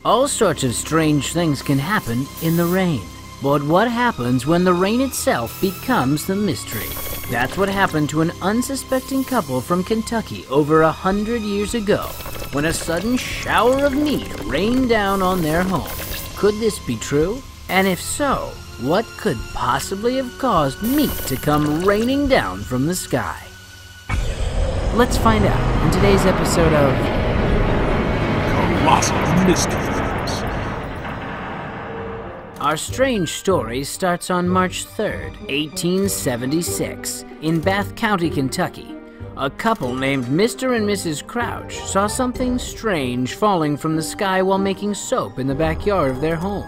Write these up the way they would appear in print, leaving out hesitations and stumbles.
All sorts of strange things can happen in the rain. But what happens when the rain itself becomes the mystery? That's what happened to an unsuspecting couple from Kentucky over 100 years ago, when a sudden shower of meat rained down on their home. Could this be true? And if so, what could possibly have caused meat to come raining down from the sky? Let's find out in today's episode of Colossal Mysteries. Our strange story starts on March 3rd, 1876, in Bath County, Kentucky. A couple named Mr. and Mrs. Crouch saw something strange falling from the sky while making soap in the backyard of their home.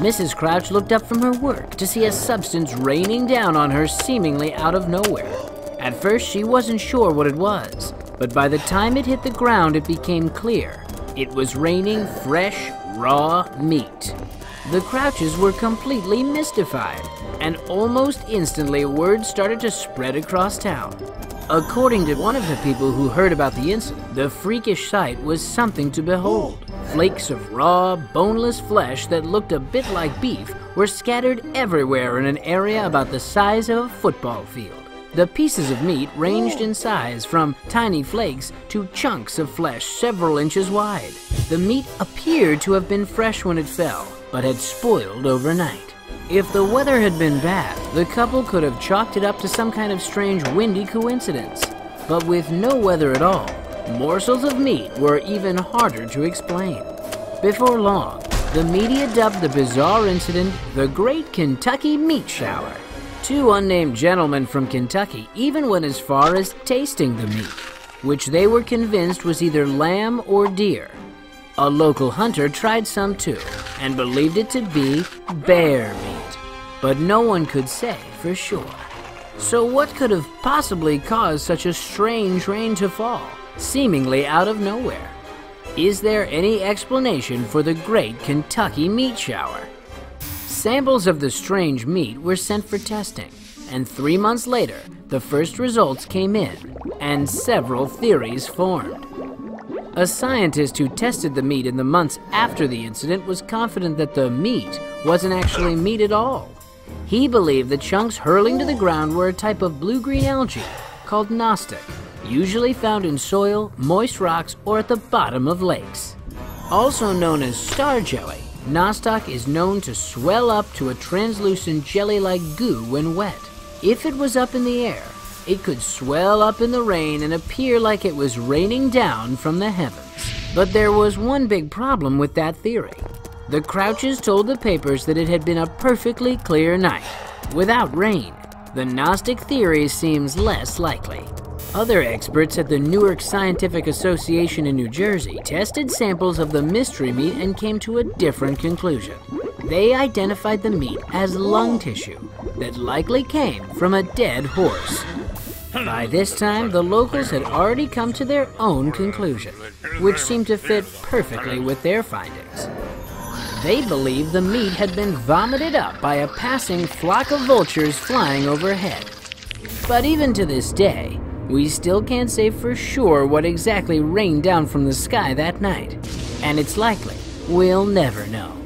Mrs. Crouch looked up from her work to see a substance raining down on her seemingly out of nowhere. At first, she wasn't sure what it was, but by the time it hit the ground, it became clear. It was raining fresh, raw meat. The Crouches were completely mystified, and almost instantly word started to spread across town. According to one of the people who heard about the incident, the freakish sight was something to behold. Flakes of raw, boneless flesh that looked a bit like beef were scattered everywhere in an area about the size of a football field. The pieces of meat ranged in size from tiny flakes to chunks of flesh several inches wide. The meat appeared to have been fresh when it fell, but had spoiled overnight. If the weather had been bad, the couple could have chalked it up to some kind of strange windy coincidence. But with no weather at all, morsels of meat were even harder to explain. Before long, the media dubbed the bizarre incident the Great Kentucky Meat Shower. Two unnamed gentlemen from Kentucky even went as far as tasting the meat, which they were convinced was either lamb or deer. A local hunter tried some too, and believed it to be bear meat, but no one could say for sure. So what could have possibly caused such a strange rain to fall, seemingly out of nowhere? Is there any explanation for the Great Kentucky Meat Shower? Samples of the strange meat were sent for testing, and 3 months later, the first results came in, and several theories formed. A scientist who tested the meat in the months after the incident was confident that the meat wasn't actually meat at all. He believed the chunks hurling to the ground were a type of blue-green algae called nostoc, usually found in soil, moist rocks, or at the bottom of lakes. Also known as star jelly, nostoc is known to swell up to a translucent jelly-like goo when wet. If it was up in the air, it could swell up in the rain and appear like it was raining down from the heavens. But there was one big problem with that theory. The Crouches told the papers that it had been a perfectly clear night, without rain. The nostoc theory seems less likely. Other experts at the Newark Scientific Association in New Jersey tested samples of the mystery meat and came to a different conclusion. They identified the meat as lung tissue that likely came from a dead horse. By this time, the locals had already come to their own conclusion, which seemed to fit perfectly with their findings. They believed the meat had been vomited up by a passing flock of vultures flying overhead. But even to this day, we still can't say for sure what exactly rained down from the sky that night, and it's likely we'll never know.